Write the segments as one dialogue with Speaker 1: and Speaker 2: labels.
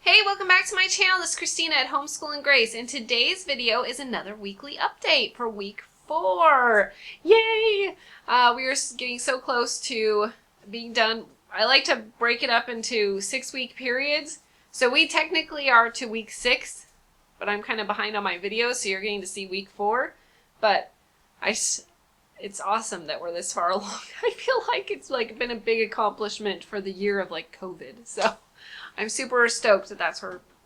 Speaker 1: Hey, welcome back to my channel. This is Christina at Homeschool and Grace, and today's video is another weekly update for week 4. Yay! We are getting so close to being done. I like to break it up into 6-week periods. So we technically are to week 6, but I'm kind of behind on my videos, so you're getting to see week 4. But it's awesome that we're this far along. I feel like it's been a big accomplishment for the year of COVID. So I'm super stoked that that's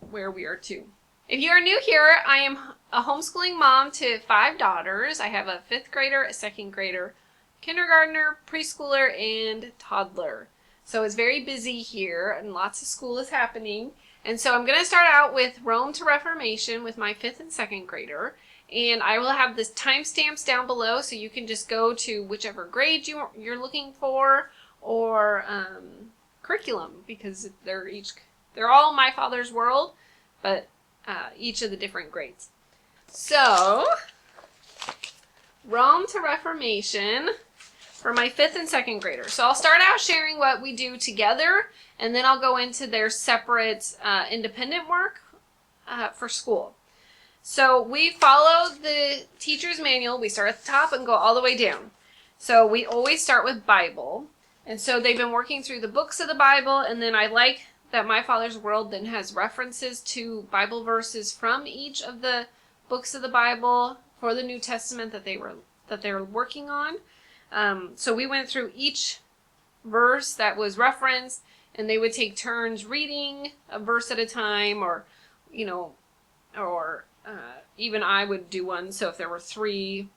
Speaker 1: where we are too. If you are new here, I am a homeschooling mom to 5 daughters. I have a 5th grader, a 2nd grader, kindergartner, preschooler, and toddler. So it's very busy here and lots of school is happening. And so I'm going to start out with Rome to Reformation with my 5th and 2nd grader. And I will have the timestamps down below so you can just go to whichever grade you're looking for, or curriculum, because they're all My Father's World, but each of the different grades. So, Rome to Reformation for my 5th and 2nd graders. So I'll start out sharing what we do together, and then I'll go into their separate independent work for school. So we follow the teacher's manual. We start at the top and go all the way down. So we always start with Bible. And so they've been working through the books of the Bible, and then I like that My Father's World then has references to Bible verses from each of the books of the Bible for the New Testament that they were working on. So we went through each verse that was referenced, and they would take turns reading a verse at a time, or even I would do one. So if there were 3,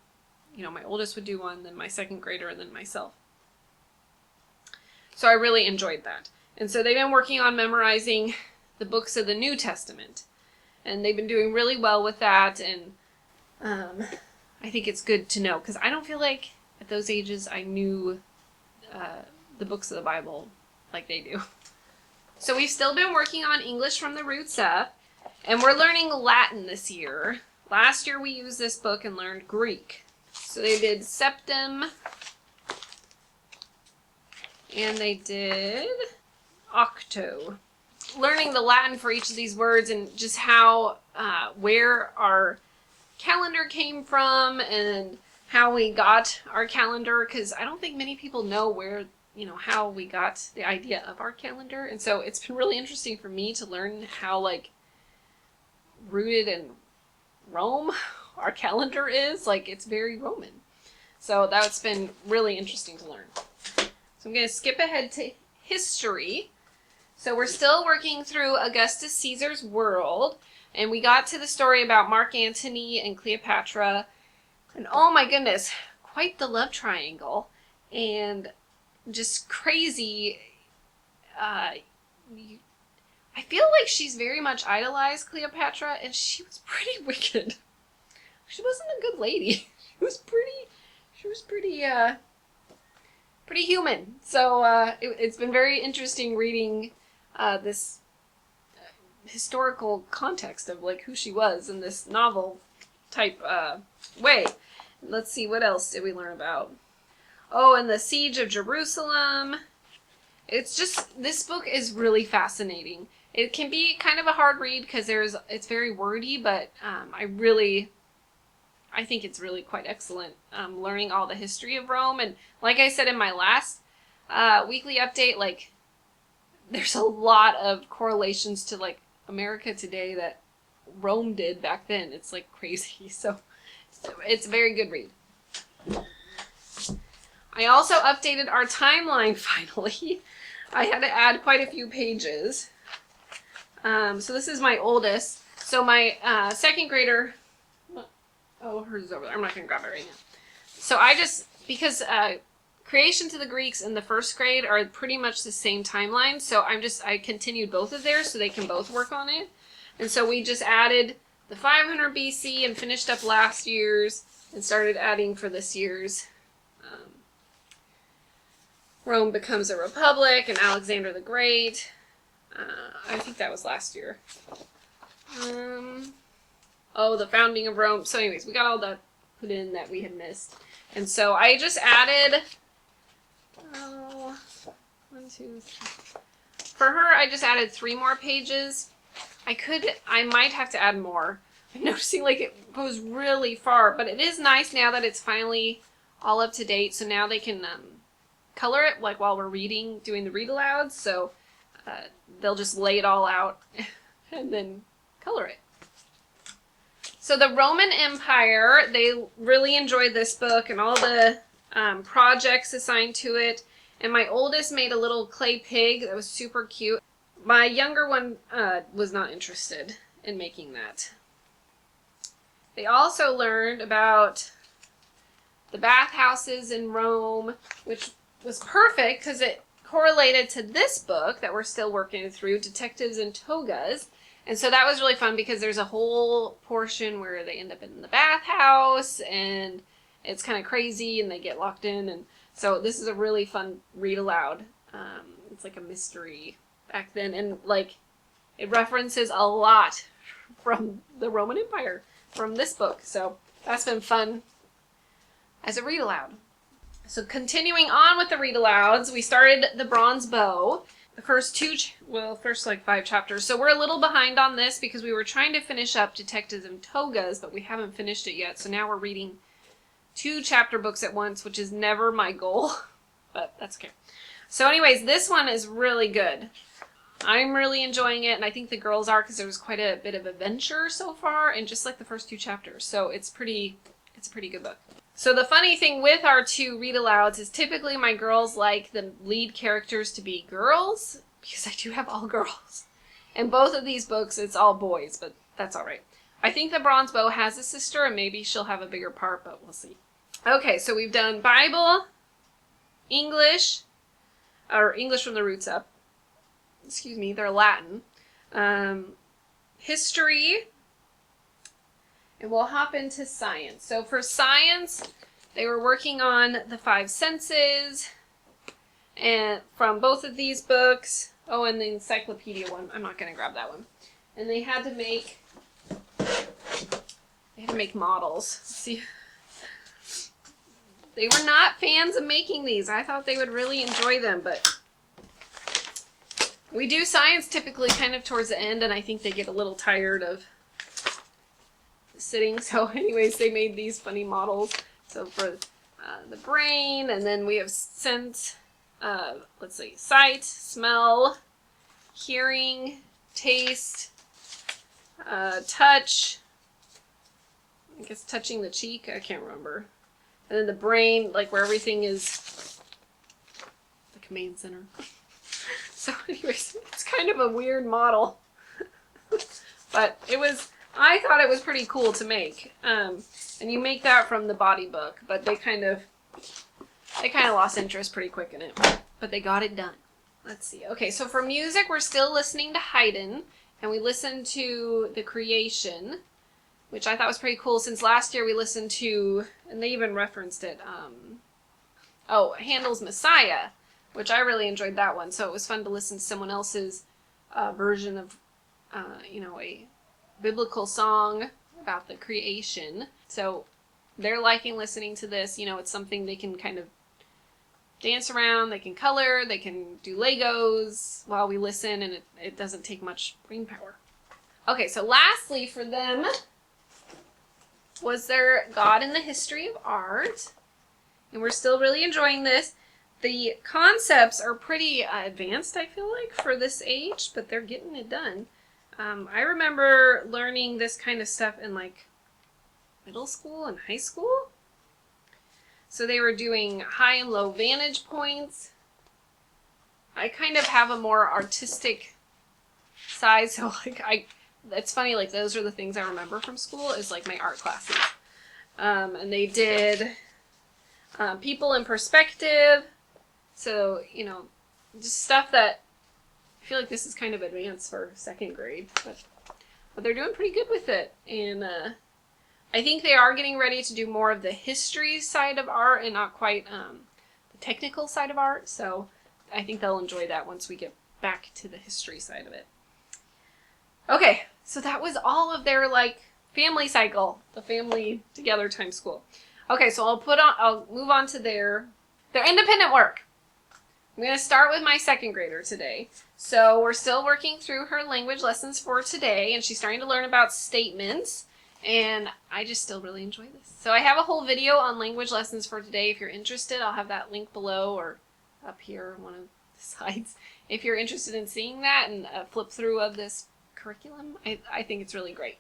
Speaker 1: my oldest would do one, then my 2nd grader, and then myself. So I really enjoyed that. And so they've been working on memorizing the books of the New Testament. And they've been doing really well with that. And I think it's good to know, because I don't feel like at those ages I knew the books of the Bible like they do. So we've still been working on English from the roots up. And we're learning Latin this year. Last year we used this book and learned Greek. So they did Septem, and they did Octo. Learning the Latin for each of these words, and just how, where our calendar came from, and how we got our calendar, because I don't think many people know where, how we got the idea of our calendar. And so it's been really interesting for me to learn how, rooted in Rome our calendar is. It's very Roman. So that's been really interesting to learn. So I'm going to skip ahead to history. So we're still working through Augustus Caesar's world, and we got to the story about Mark Antony and Cleopatra, and oh my goodness, quite the love triangle, and just crazy. I feel like she's very much idolized, Cleopatra, and she was pretty wicked. She wasn't a good lady. She was pretty human. So it's been very interesting reading this historical context of who she was in this novel type way. Let's see, what else did we learn about? Oh, and the siege of Jerusalem. It's just, this book is really fascinating. It can be kind of a hard read because it's very wordy, but I think it's really quite excellent, learning all the history of Rome. And like I said in my last weekly update, there's a lot of correlations to America today that Rome did back then. It's crazy. So it's a very good read. I also updated our timeline finally. I had to add quite a few pages. So this is my oldest. So my 2nd grader, oh, hers is over there. I'm not going to grab it right now. So because creation to the Greeks and the 1st grade are pretty much the same timeline, so I continued both of theirs so they can both work on it. And so we just added the 500 BC and finished up last year's and started adding for this year's. Rome becomes a republic, and Alexander the Great. I think that was last year. The founding of Rome. So anyways, we got all that put in that we had missed. And so I just added, 1, 2, 3. For her, I just added 3 more pages. I might have to add more. I'm noticing like it goes really far, but it is nice now that it's finally all up to date. So now they can color it like while we're reading, doing the read alouds. So they'll just lay it all out and then color it. So the Roman Empire, they really enjoyed this book and all the projects assigned to it. And my oldest made a little clay pig that was super cute. My younger one was not interested in making that. They also learned about the bathhouses in Rome, which was perfect because it correlated to this book that we're still working through, Detectives in Togas. And so that was really fun because there's a whole portion where they end up in the bathhouse and it's kind of crazy and they get locked in. And so this is a really fun read aloud. It's like a mystery back then. And like it references a lot from the Roman Empire from this book. So that's been fun as a read aloud. So continuing on with the read alouds, we started the Bronze Bow. The first first like 5 chapters. So we're a little behind on this because we were trying to finish up Detectives in Togas, but we haven't finished it yet. So now we're reading 2 chapter books at once, which is never my goal, but that's okay. So anyways, this one is really good. I'm really enjoying it, and I think the girls are because there was quite a bit of adventure so far in just like the first 2 chapters. So it's a pretty good book. So the funny thing with our 2 read alouds is typically my girls like the lead characters to be girls because I do have all girls. And both of these books, it's all boys, but that's all right. I think the Bronze Bow has a sister and maybe she'll have a bigger part, but we'll see. Okay, so we've done Bible, English, or English from the roots up. Excuse me, they're Latin. History. And we'll hop into science. So for science, they were working on the 5 senses and from both of these books. Oh, and the encyclopedia one. I'm not going to grab that one. And they had to make models. See, they were not fans of making these. I thought they would really enjoy them, but we do science typically kind of towards the end, and I think they get a little tired of sitting. So anyways, they made these funny models. So for the brain, and then we have sense, let's see, sight, smell, hearing, taste, touch, I guess touching the cheek, I can't remember. And then the brain, like where everything is the command center. So anyways, it's kind of a weird model. But I thought it was pretty cool to make. And you make that from the body book, but they kind of lost interest pretty quick in it. But they got it done. Let's see. Okay, so for music, we're still listening to Haydn, and we listened to The Creation, which I thought was pretty cool since last year we listened to, and they even referenced it, Handel's Messiah, which I really enjoyed that one. So it was fun to listen to someone else's version of, a biblical song about the creation. So they're liking listening to this. It's something they can kind of dance around, they can color, they can do Legos while we listen, and it doesn't take much brain power. Okay, so lastly for them was their God in the History of Art. And we're still really enjoying this. The concepts are pretty advanced, I feel like, for this age, but they're getting it done. I remember learning this kind of stuff in like middle school and high school. So they were doing high and low vantage points. I kind of have a more artistic side, so like it's funny, like those are the things I remember from school is like my art classes. And they did people in perspective. So, just stuff that I feel like this is kind of advanced for 2nd grade, but they're doing pretty good with it. And I think they are getting ready to do more of the history side of art and not quite the technical side of art. So I think they'll enjoy that once we get back to the history side of it. Okay, so that was all of their family cycle, the family together time school. Okay, so I'll move on to their independent work. I'm going to start with my second grader today. So we're still working through her language lessons for today, and she's starting to learn about statements, and I just still really enjoy this. So I have a whole video on language lessons for today. If you're interested, I'll have that link below or up here on one of the sides. If you're interested in seeing that and a flip through of this curriculum, I think it's really great.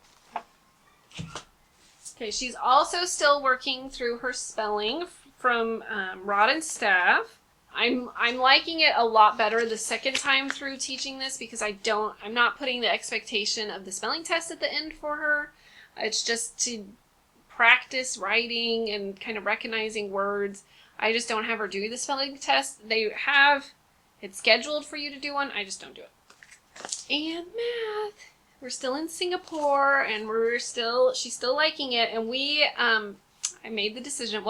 Speaker 1: Okay, she's also still working through her spelling from Rod and Staff. I'm liking it a lot better the second time through teaching this because I'm not putting the expectation of the spelling test at the end for her. It's just to practice writing and kind of recognizing words. I just don't have her do the spelling test. They have it scheduled for you to do one. I just don't do it. And math. We're still in Singapore and she's still liking it. And I made the decision,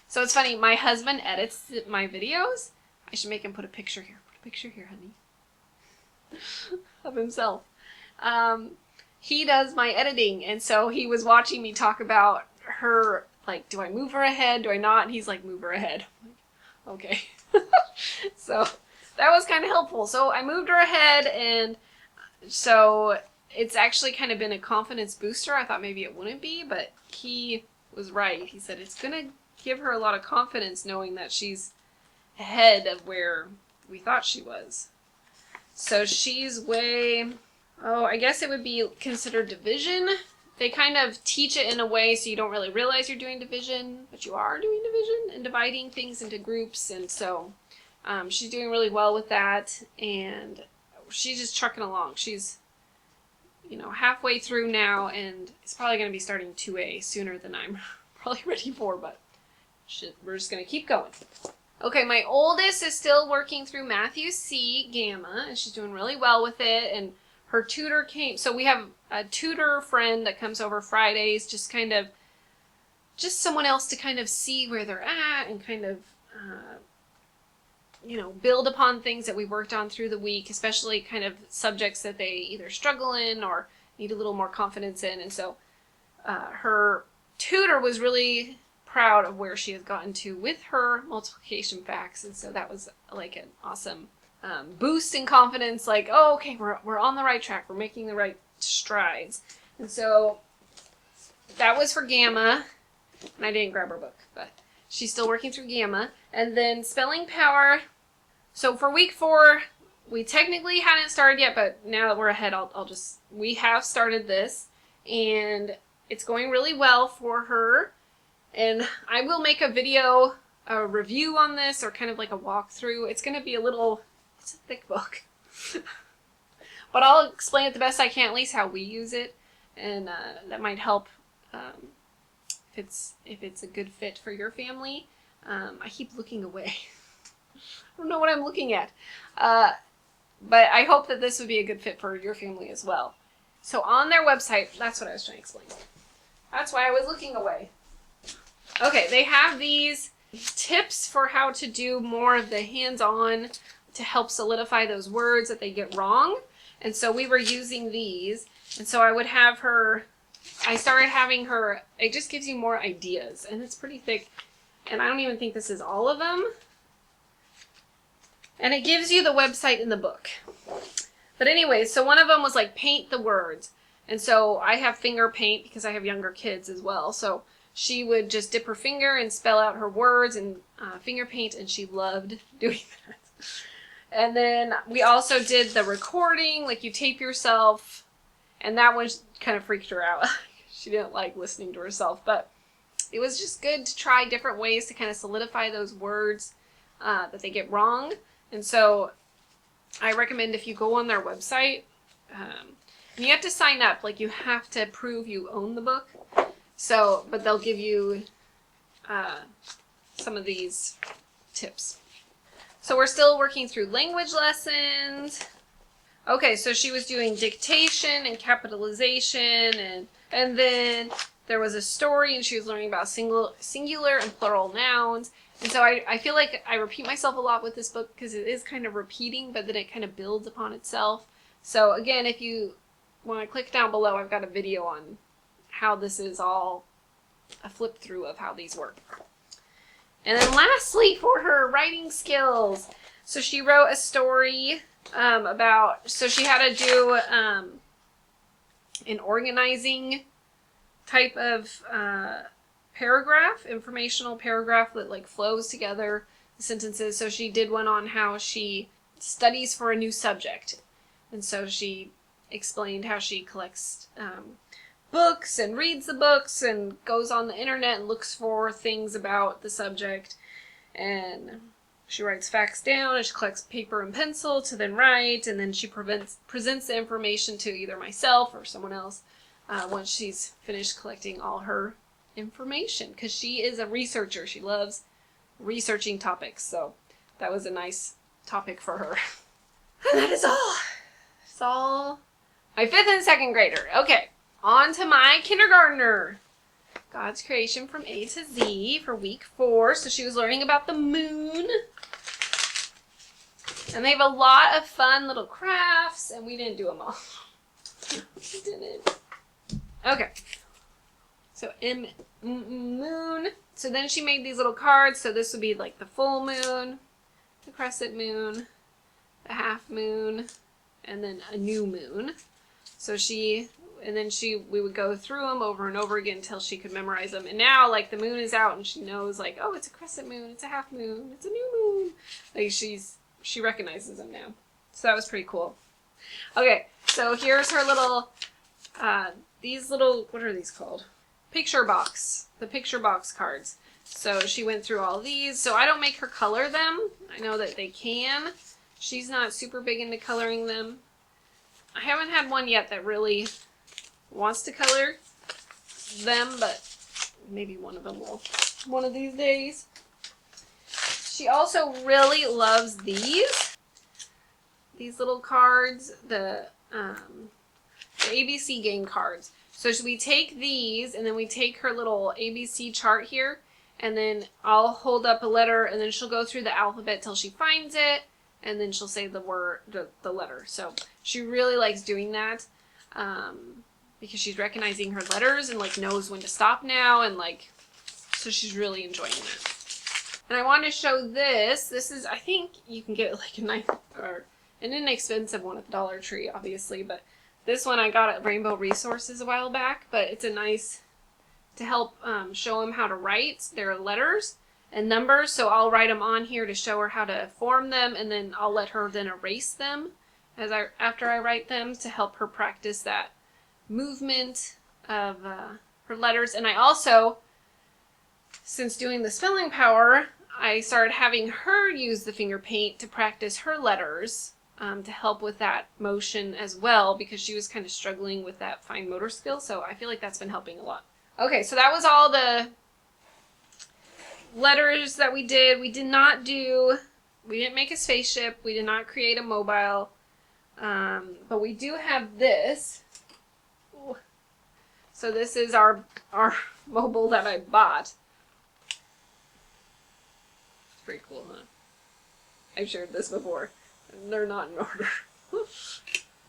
Speaker 1: so it's funny, my husband edits my videos. I should make him put a picture here. Put a picture here, honey. Of himself. He does my editing, and so he was watching me talk about her, like, do I move her ahead? Do I not? And he's like, move her ahead. I'm like, okay. So that was kind of helpful. So I moved her ahead, and so it's actually kind of been a confidence booster. I thought maybe it wouldn't be, but he was right. He said it's going to give her a lot of confidence knowing that she's ahead of where we thought she was. So she's I guess it would be considered division. They kind of teach it in a way so you don't really realize you're doing division, but you are doing division and dividing things into groups. And so she's doing really well with that, and she's just trucking along. She's halfway through now, and it's probably going to be starting 2A sooner than I'm probably ready for, but we're just going to keep going. Okay, my oldest is still working through Matthew C. Gamma, and she's doing really well with it, and her tutor came, so we have a tutor friend that comes over Fridays, just someone else to kind of see where they're at and kind of, build upon things that we worked on through the week, especially kind of subjects that they either struggle in or need a little more confidence in. And so her tutor was really proud of where she has gotten to with her multiplication facts, and so that was like an awesome boost in confidence, like, oh, okay, we're on the right track, we're making the right strides. And so that was for Gamma, and I didn't grab her book, but she's still working through Gamma. And then Spelling Power, so for week 4, we technically hadn't started yet, but now that we're ahead, we have started this, and it's going really well for her. And I will make a review on this, or kind of like a walkthrough. It's going to be it's a thick book. But I'll explain it the best I can, at least how we use it. And that might help if it's a good fit for your family. I keep looking away. I don't know what I'm looking at. But I hope that this would be a good fit for your family as well. So on their website, that's what I was trying to explain. That's why I was looking away. Okay, they have these tips for how to do more of the hands-on to help solidify those words that they get wrong. And so we were using these. And so I started having her, it just gives you more ideas. And it's pretty thick. And I don't even think this is all of them. And it gives you the website in the book. But anyway, so one of them was like paint the words. And so I have finger paint because I have younger kids as well. So she would just dip her finger and spell out her words and finger paint, and she loved doing that. And then we also did the recording, like you tape yourself, and that one kind of freaked her out. She didn't like listening to herself, but it was just good to try different ways to kind of solidify those words that they get wrong. And so I recommend if you go on their website, you have to sign up, like you have to prove you own the book. So, but they'll give you some of these tips. So we're still working through language lessons. Okay, so she was doing dictation and capitalization, and then there was a story, and she was learning about singular and plural nouns. And so I feel like I repeat myself a lot with this book because it is kind of repeating, but then it kind of builds upon itself. So again, if you want to click down below, I've got a video on how this is all a flip through of how these work. And then lastly, for her writing skills, So she wrote a story so she had to do an organizing type of paragraph, informational paragraph that like flows together the sentences. So she did one on how she studies for a new subject. And so she explained how she collects books and reads the books and goes on the internet and looks for things about the subject. And she writes facts down and she collects paper and pencil to then write. And then she presents the information to either myself or someone else once she's finished collecting all her information. Because she is a researcher. She loves researching topics. So that was a nice topic for her. And that is all. It's all my 5th and 2nd grader. Okay, on to my kindergartner. God's creation from A to Z for week 4. So she was learning about the moon. And they have a lot of fun little crafts, and we didn't do them all. We didn't. Okay. So moon. So then she made these little cards. So this would be like the full moon, the crescent moon, the half moon, and then a new moon. So we would go through them over and over again until she could memorize them. And now, like, the moon is out and she knows, like, oh, it's a crescent moon, it's a half moon, it's a new moon. Like, she recognizes them now. So that was pretty cool. Okay, so here's her little, what are these called? Picture box. The picture box cards. So she went through all these. So I don't make her color them. I know that they can. She's not super big into coloring them. I haven't had one yet that really wants to color them, but maybe one of them will one of these days. She also really loves these little cards, the ABC game cards. So we take these and then we take her little ABC chart here, and then I'll hold up a letter and then she'll go through the alphabet till she finds it, and then she'll say the word, the letter. So she really likes doing that because she's recognizing her letters and like knows when to stop now, and like, so she's really enjoying that. And I want to show this. This is, I think you can get like a nice or an inexpensive one at the Dollar Tree, obviously, but this one I got at Rainbow Resources a while back. But it's a nice to help show them how to write their letters and numbers. So I'll write them on here to show her how to form them, and then I'll let her then erase them after I write them to help her practice that movement of her letters. And I also, since doing the spelling power, I started having her use the finger paint to practice her letters to help with that motion as well, because she was kind of struggling with that fine motor skill. So I feel like that's been helping a lot. Okay, so that was all the letters that we did. We didn't make a spaceship. We did not create a mobile. But we do have this. Ooh. So this is our mobile that I bought. It's pretty cool, huh? I've shared this before. They're not in order.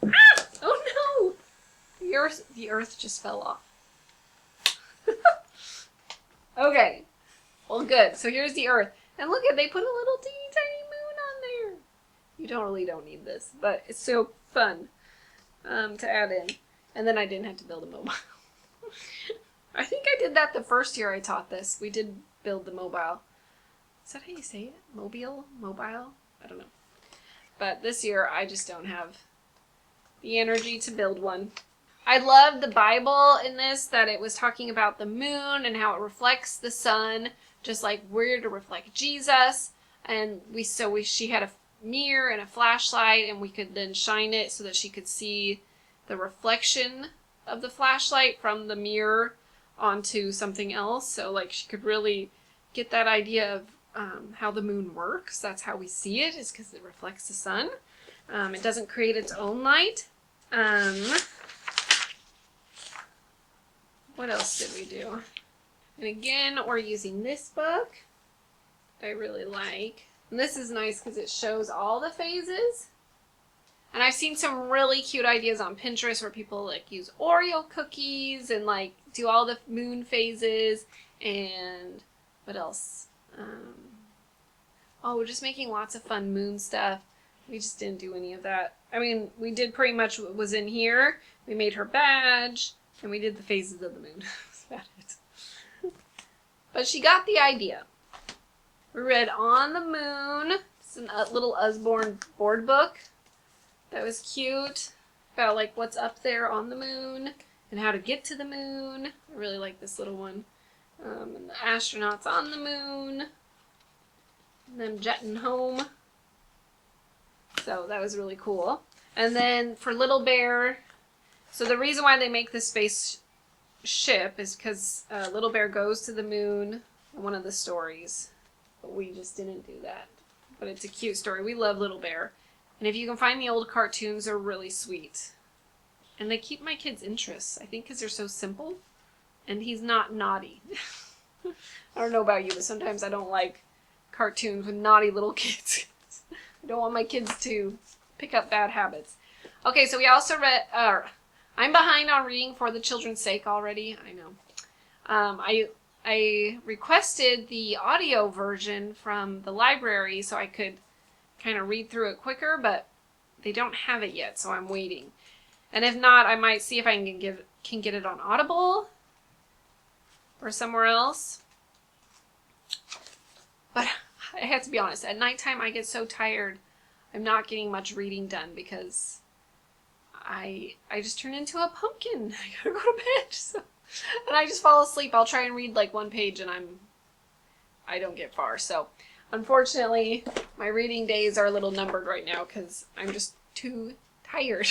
Speaker 1: Ah! Oh no! The earth just fell off. Okay. Well, good. So here's the earth. And look they put a little teeny tiny moon on there. You don't need this, but it's so fun to add in. And then I didn't have to build a mobile. I think I did that the first year I taught this. We did build the mobile. Is that how you say it? Mobile? I don't know. But this year I just don't have the energy to build one. I love the Bible in this, that it was talking about the moon and how it reflects the sun, just like we're to reflect Jesus. And she had a mirror and a flashlight, and we could then shine it so that she could see the reflection of the flashlight from the mirror onto something else. So like she could really get that idea of how the moon works. That's how we see it, is because it reflects the sun. It doesn't create its own light. What else did we do? And again, we're using this book that I really like. And this is nice because it shows all the phases. And I've seen some really cute ideas on Pinterest where people like use Oreo cookies and like do all the moon phases. And what else? Oh, we're just making lots of fun moon stuff. We just didn't do any of that. I mean, we did pretty much what was in here. We made her badge, and we did the phases of the moon. That's about it. But she got the idea. We read On the Moon. It's a little Usborne board book. That was cute. About like what's up there on the moon and how to get to the moon. I really like this little one. And the astronauts on the moon. And them jetting home. So that was really cool. And then for Little Bear, so the reason why they make this spaceship is because Little Bear goes to the moon in one of the stories. But we just didn't do that. But it's a cute story. We love Little Bear. And if you can find the old cartoons, they're really sweet. And they keep my kids' interests, I think because they're so simple. And he's not naughty. I don't know about you, but sometimes I don't like cartoons with naughty little kids. I don't want my kids to pick up bad habits. Okay, so we also read... I'm behind on reading For the Children's Sake already. I know. I requested the audio version from the library so I could kind of read through it quicker, but they don't have it yet, so I'm waiting. And if not, I might see if I can get it on Audible or somewhere else. But I have to be honest, at nighttime I get so tired, I'm not getting much reading done because I just turn into a pumpkin. I gotta go to bed. So, and I just fall asleep. I'll try and read like one page and I don't get far. So unfortunately, my reading days are a little numbered right now because I'm just too tired.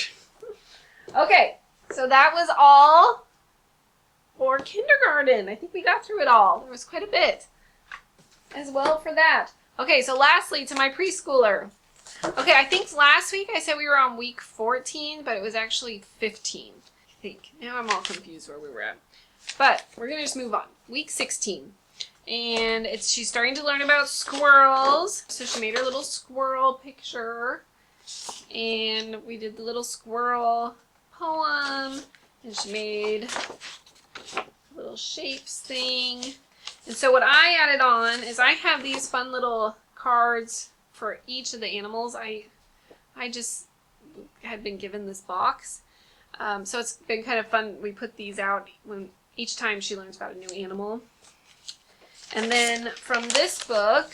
Speaker 1: Okay, so that was all for kindergarten. I think we got through it all. There was quite a bit as well for that. Okay, so lastly, to my preschooler. Okay, I think last week I said we were on week 14, but it was actually 15, I think. Now I'm all confused where we were at. But we're going to just move on. Week 16. And she's starting to learn about squirrels. So she made her little squirrel picture. And we did the little squirrel poem. And she made little shapes thing. And so what I added on is I have these fun little cards for each of the animals. I just had been given this box. So it's been kind of fun. We put these out each time she learns about a new animal. And then from this book,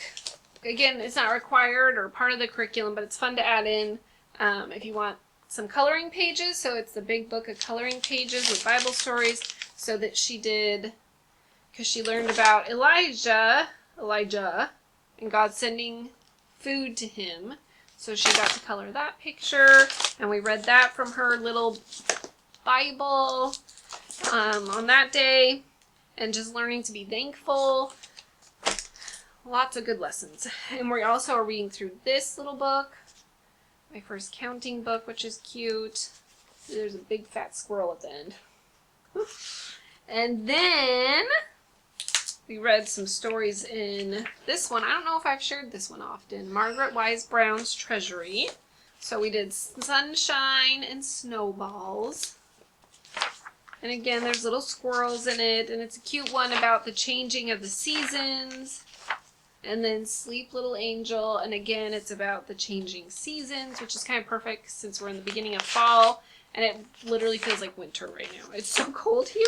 Speaker 1: again, it's not required or part of the curriculum, but it's fun to add in if you want some coloring pages. So it's the big book of coloring pages with Bible stories. So that she did, because she learned about Elijah, and God sending food to him. So she got to color that picture, and we read that from her little Bible on that day, and just learning to be thankful. Lots of good lessons. And we also are reading through this little book, my first counting book, which is cute. There's a big fat squirrel at the end. And then we read some stories in this one. I don't know if I've shared this one often. Margaret Wise Brown's Treasury. So we did Sunshine and Snowballs. And again, there's little squirrels in it. And it's a cute one about the changing of the seasons. And then Sleep Little Angel. And again, it's about the changing seasons, which is kind of perfect since we're in the beginning of fall. And it literally feels like winter right now. It's so cold here.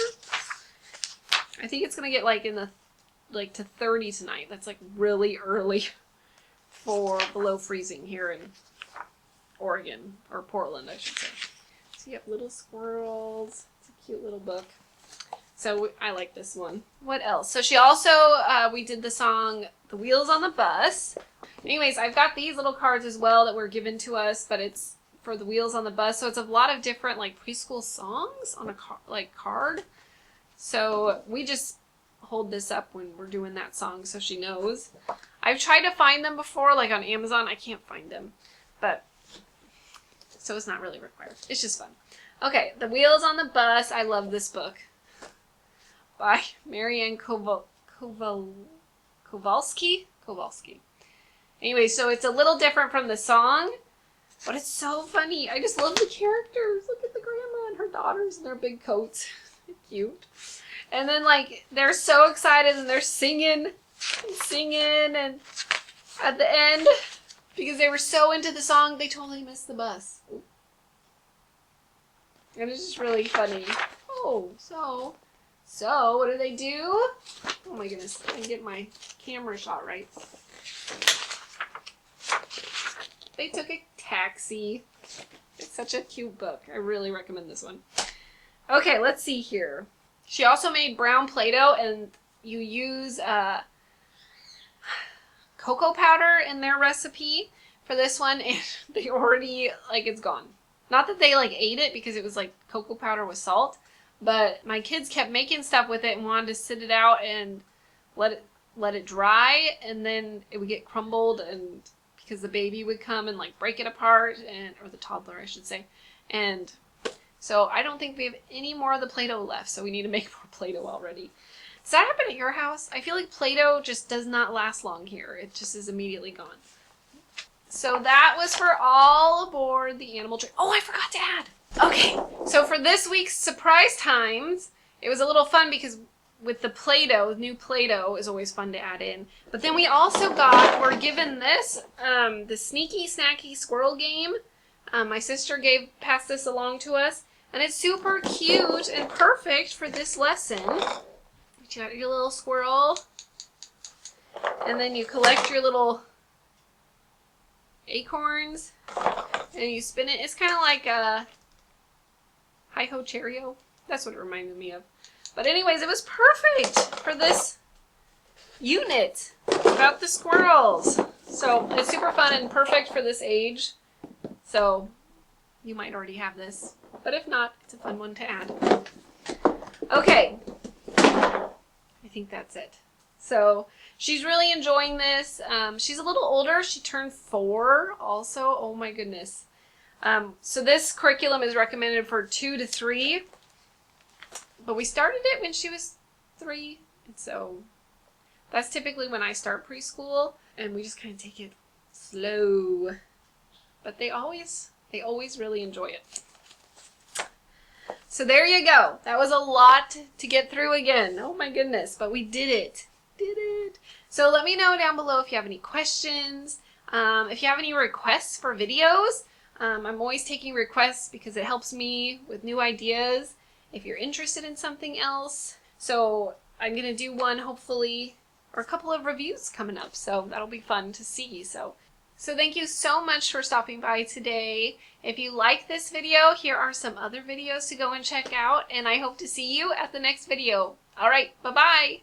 Speaker 1: I think it's going to get to 30 tonight. That's like really early for below freezing here in Oregon, or Portland, I should say. So you have little squirrels. It's a cute little book. So I like this one. What else? So she also, we did the song The Wheels on the Bus. Anyways, I've got these little cards as well that were given to us, but it's for The Wheels on the Bus. So it's a lot of different like preschool songs on a card. So we just hold this up when we're doing that song so she knows. I've tried to find them before, like on Amazon. I can't find them, but so it's not really required. It's just fun. Okay, The Wheels on the Bus. I love this book by Marianne Kowalski. Anyway, so it's a little different from the song, but it's so funny. I just love the characters. Look at the grandma and her daughters in their big coats. Cute. And then like they're so excited and they're singing and at the end because they were so into the song they totally missed the bus. And it's just really funny. Oh, so what do they do? Oh my goodness, I can get my camera shot right. They took a taxi. It's such a cute book. I really recommend this one. Okay, let's see here. She also made brown Play-Doh, and you use cocoa powder in their recipe for this one, and they already, like, it's gone. Not that they, like, ate it because it was, like, cocoa powder with salt, but my kids kept making stuff with it and wanted to sit it out and let it dry, and then it would get crumbled, and because the baby would come and, like, break it apart, or the toddler, I should say, and so I don't think we have any more of the Play-Doh left, so we need to make more Play-Doh already. Does that happen at your house? I feel like Play-Doh just does not last long here. It just is immediately gone. So that was for all aboard the animal train. Oh, I forgot to add. Okay, so for this week's surprise times, it was a little fun because with the Play-Doh, new Play-Doh is always fun to add in. But then we also we're given this, the Sneaky Snacky Squirrel game. My sister passed this along to us, and it's super cute and perfect for this lesson. You got your little squirrel, and then you collect your little acorns, and you spin it. It's kind of like a Hi-Ho Cheerio. That's what it reminded me of. But anyways, it was perfect for this unit about the squirrels. So it's super fun and perfect for this age. So you might already have this, but if not, it's a fun one to add. Okay, I think that's it. So she's really enjoying this. She's a little older. She turned 4 also. Oh my goodness. So this curriculum is recommended for 2 to 3, but we started it when she was 3, and so that's typically when I start preschool, and we just kind of take it slow. But they always really enjoy it. So there you go. That was a lot to get through again. Oh my goodness, but we did it. So let me know down below if you have any questions. If you have any requests for videos, I'm always taking requests because it helps me with new ideas if you're interested in something else. So I'm going to do one hopefully, or a couple of reviews coming up. So that'll be fun to see. So thank you so much for stopping by today. If you like this video, here are some other videos to go and check out, and I hope to see you at the next video. All right, bye-bye.